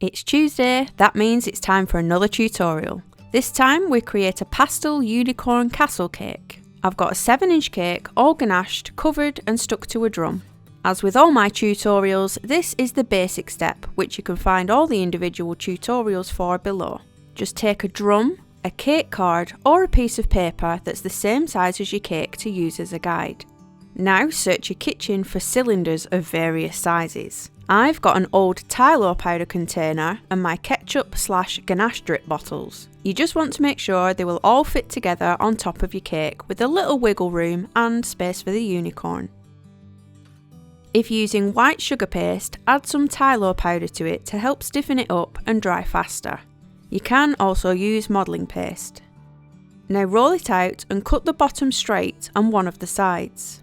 It's Tuesday, that means it's time for another tutorial. This time we create a pastel unicorn castle cake. I've got a 7-inch cake all ganached, covered and stuck to a drum. As with all my tutorials, this is the basic step, which you can find all the individual tutorials for below. Just take a drum, a cake card or a piece of paper that's the same size as your cake to use as a guide. Now search your kitchen for cylinders of various sizes. I've got an old Tylo powder container and my ketchup/ganache drip bottles. You just want to make sure they will all fit together on top of your cake with a little wiggle room and space for the unicorn. If you're using white sugar paste, add some Tylo powder to it to help stiffen it up and dry faster. You can also use modelling paste. Now roll it out and cut the bottom straight on one of the sides.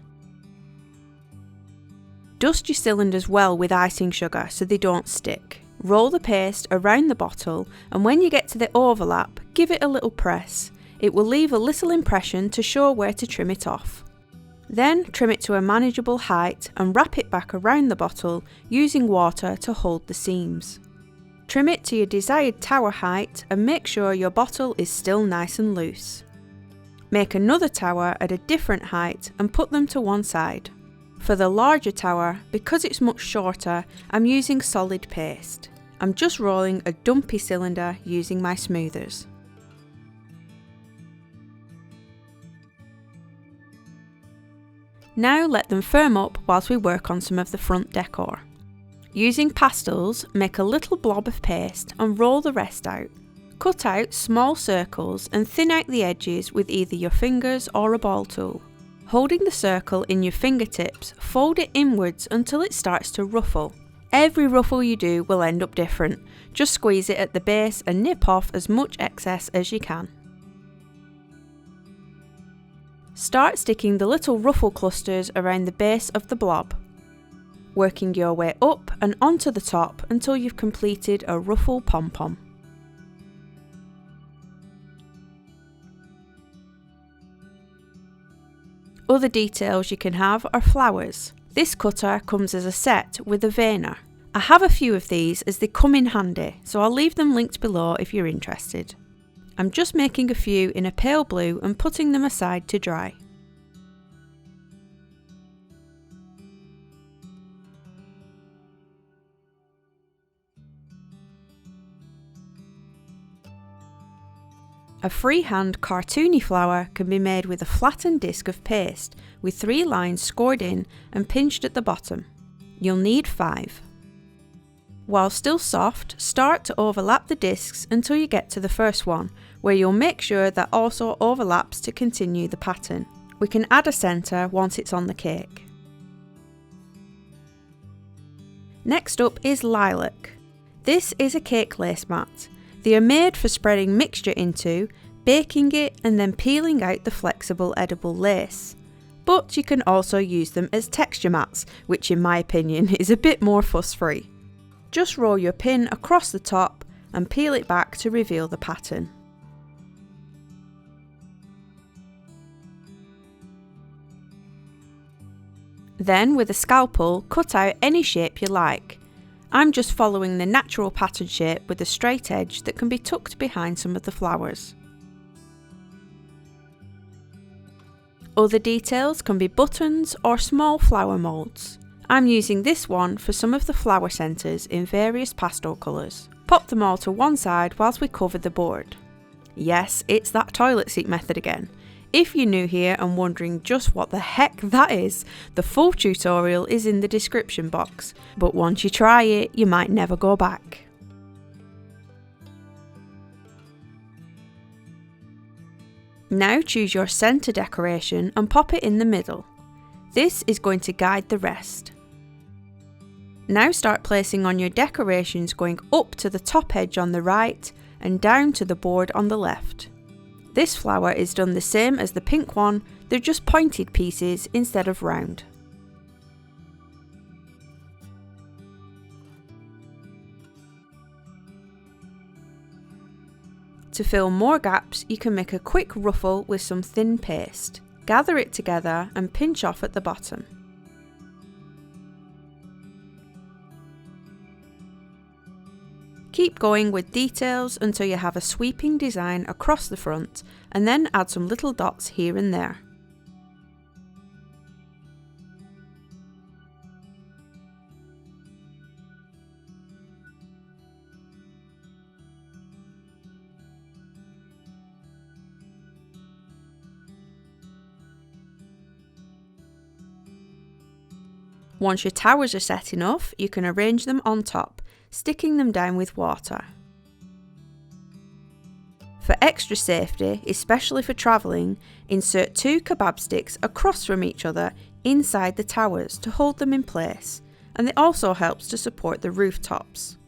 Dust your cylinders well with icing sugar so they don't stick. Roll the paste around the bottle and when you get to the overlap, give it a little press. It will leave a little impression to show where to trim it off. Then trim it to a manageable height and wrap it back around the bottle using water to hold the seams. Trim it to your desired tower height and make sure your bottle is still nice and loose. Make another tower at a different height and put them to one side. For the larger tower, because it's much shorter, I'm using solid paste. I'm just rolling a dumpy cylinder using my smoothers. Now let them firm up whilst we work on some of the front decor. Using pastels, make a little blob of paste and roll the rest out. Cut out small circles and thin out the edges with either your fingers or a ball tool. Holding the circle in your fingertips, fold it inwards until it starts to ruffle. Every ruffle you do will end up different. Just squeeze it at the base and nip off as much excess as you can. Start sticking the little ruffle clusters around the base of the blob, working your way up and onto the top until you've completed a ruffle pom-pom. Other details you can have are flowers. This cutter comes as a set with a veiner. I have a few of these as they come in handy, so I'll leave them linked below if you're interested. I'm just making a few in a pale blue and putting them aside to dry. A freehand cartoony flower can be made with a flattened disc of paste with 3 lines scored in and pinched at the bottom. You'll need 5. While still soft, start to overlap the discs until you get to the first one, where you'll make sure that also overlaps to continue the pattern. We can add a centre once it's on the cake. Next up is lilac. This is a cake lace mat. They are made for spreading mixture into, baking it and then peeling out the flexible edible lace. But you can also use them as texture mats, which in my opinion is a bit more fuss-free. Just roll your pin across the top and peel it back to reveal the pattern. Then with a scalpel, cut out any shape you like. I'm just following the natural pattern shape with a straight edge that can be tucked behind some of the flowers. Other details can be buttons or small flower moulds. I'm using this one for some of the flower centres in various pastel colours. Pop them all to one side whilst we cover the board. Yes, it's that toilet seat method again. If you're new here and wondering just what the heck that is, the full tutorial is in the description box, but once you try it, you might never go back. Now choose your centre decoration and pop it in the middle. This is going to guide the rest. Now start placing on your decorations going up to the top edge on the right and down to the board on the left. This flower is done the same as the pink one, they're just pointed pieces instead of round. To fill more gaps, you can make a quick ruffle with some thin paste. Gather it together and pinch off at the bottom. Keep going with details until you have a sweeping design across the front, and then add some little dots here and there. Once your towers are set enough, you can arrange them on top, sticking them down with water. For extra safety, especially for travelling, insert 2 kebab sticks across from each other inside the towers to hold them in place, and it also helps to support the rooftops.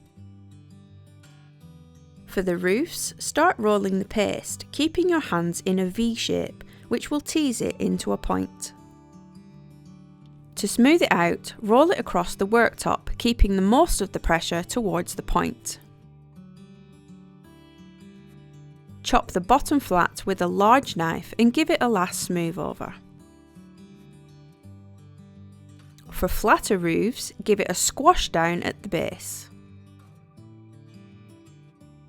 For the roofs, start rolling the paste, keeping your hands in a V shape, which will tease it into a point. To smooth it out, roll it across the worktop, keeping the most of the pressure towards the point. Chop the bottom flat with a large knife and give it a last smooth over. For flatter roofs, give it a squash down at the base.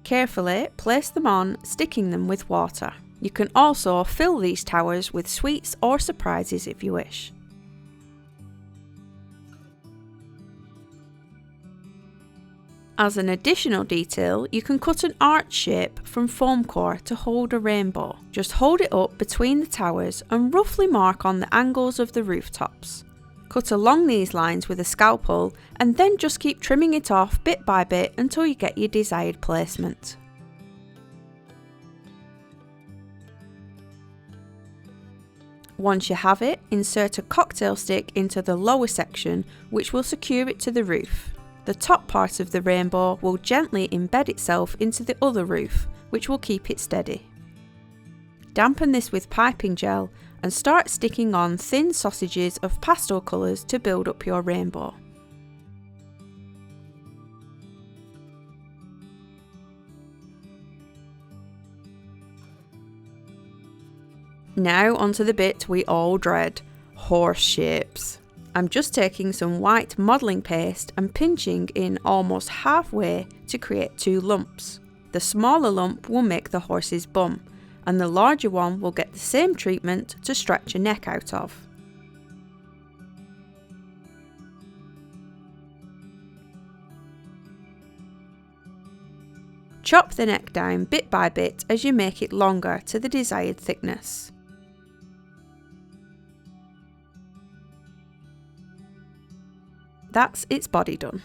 Carefully place them on, sticking them with water. You can also fill these towers with sweets or surprises if you wish. As an additional detail, you can cut an arch shape from foam core to hold a rainbow. Just hold it up between the towers and roughly mark on the angles of the rooftops. Cut along these lines with a scalpel and then just keep trimming it off bit by bit until you get your desired placement. Once you have it, insert a cocktail stick into the lower section, which will secure it to the roof. The top part of the rainbow will gently embed itself into the other roof, which will keep it steady. Dampen this with piping gel and start sticking on thin sausages of pastel colours to build up your rainbow. Now onto the bit we all dread, horse shapes. I'm just taking some white modelling paste and pinching in almost halfway to create 2 lumps. The smaller lump will make the horse's bum, and the larger one will get the same treatment to stretch a neck out of. Chop the neck down bit by bit as you make it longer to the desired thickness. That's its body done.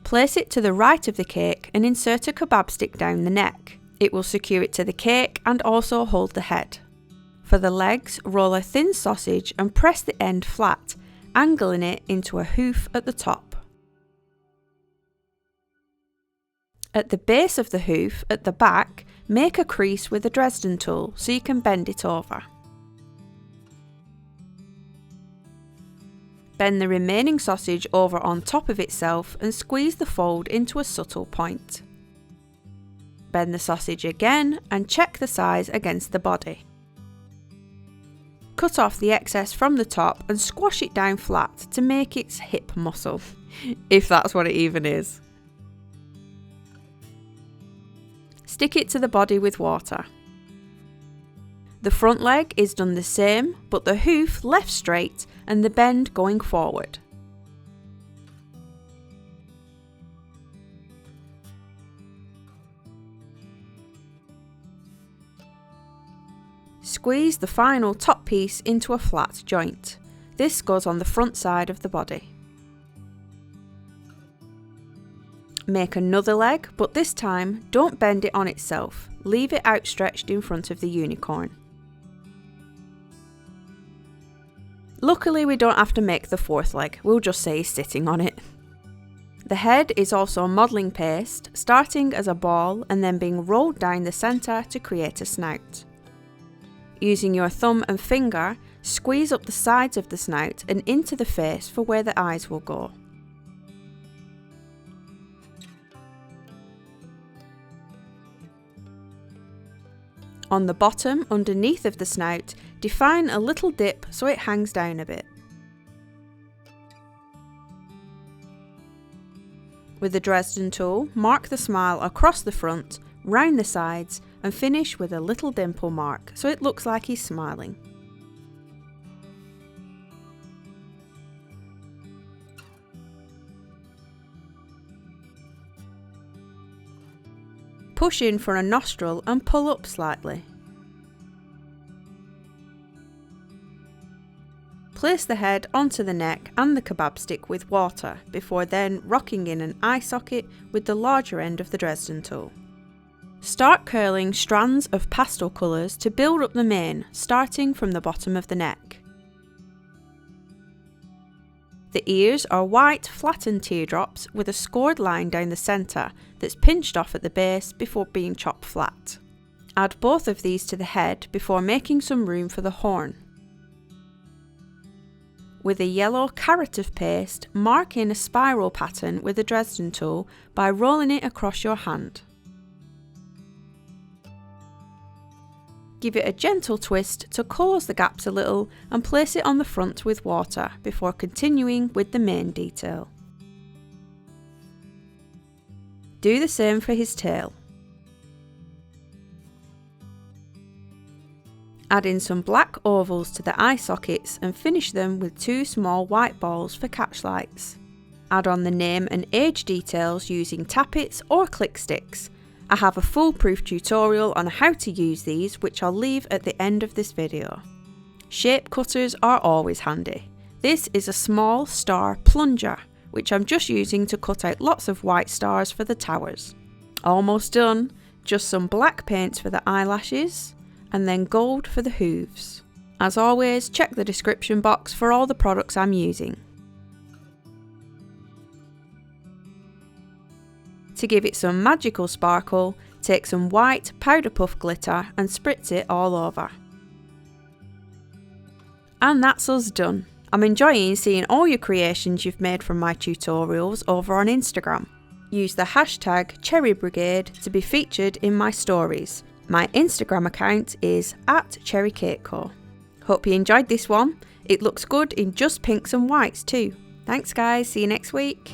Place it to the right of the cake and insert a kebab stick down the neck. It will secure it to the cake and also hold the head. For the legs, roll a thin sausage and press the end flat, angling it into a hoof at the top. At the base of the hoof, at the back, make a crease with a Dresden tool so you can bend it over. Bend the remaining sausage over on top of itself and squeeze the fold into a subtle point. Bend the sausage again and check the size against the body. Cut off the excess from the top and squash it down flat to make its hip muscle, if that's what it even is. Stick it to the body with water. The front leg is done the same, but the hoof left straight and the bend going forward. Squeeze the final top piece into a flat joint. This goes on the front side of the body. Make another leg, but this time don't bend it on itself. Leave it outstretched in front of the unicorn. Luckily we don't have to make the fourth leg, we'll just say he's sitting on it. The head is also modelling paste, starting as a ball and then being rolled down the centre to create a snout. Using your thumb and finger, squeeze up the sides of the snout and into the face for where the eyes will go. On the bottom, underneath of the snout, define a little dip so it hangs down a bit. With the Dresden tool, mark the smile across the front, round the sides, and finish with a little dimple mark so it looks like he's smiling. Push in for a nostril and pull up slightly. Place the head onto the neck and the kebab stick with water before then rocking in an eye socket with the larger end of the Dresden tool. Start curling strands of pastel colours to build up the mane, starting from the bottom of the neck. The ears are white flattened teardrops with a scored line down the centre that's pinched off at the base before being chopped flat. Add both of these to the head before making some room for the horn. With a yellow carrot of paste, mark in a spiral pattern with the Dresden tool by rolling it across your hand. Give it a gentle twist to close the gaps a little and place it on the front with water before continuing with the main detail. Do the same for his tail. Add in some black ovals to the eye sockets and finish them with 2 small white balls for catch lights. Add on the name and age details using tappets or click sticks. I have a foolproof tutorial on how to use these, which I'll leave at the end of this video. Shape cutters are always handy. This is a small star plunger, which I'm just using to cut out lots of white stars for the towers. Almost done, just some black paint for the eyelashes, and then gold for the hooves. As always, check the description box for all the products I'm using. To give it some magical sparkle, take some white powder puff glitter and spritz it all over. And that's us done. I'm enjoying seeing all your creations you've made from my tutorials over on Instagram. Use the hashtag #CherryBrigade to be featured in my stories. My Instagram account is @CherryCakeCo. Hope you enjoyed this one. It looks good in just pinks and whites too. Thanks guys, see you next week.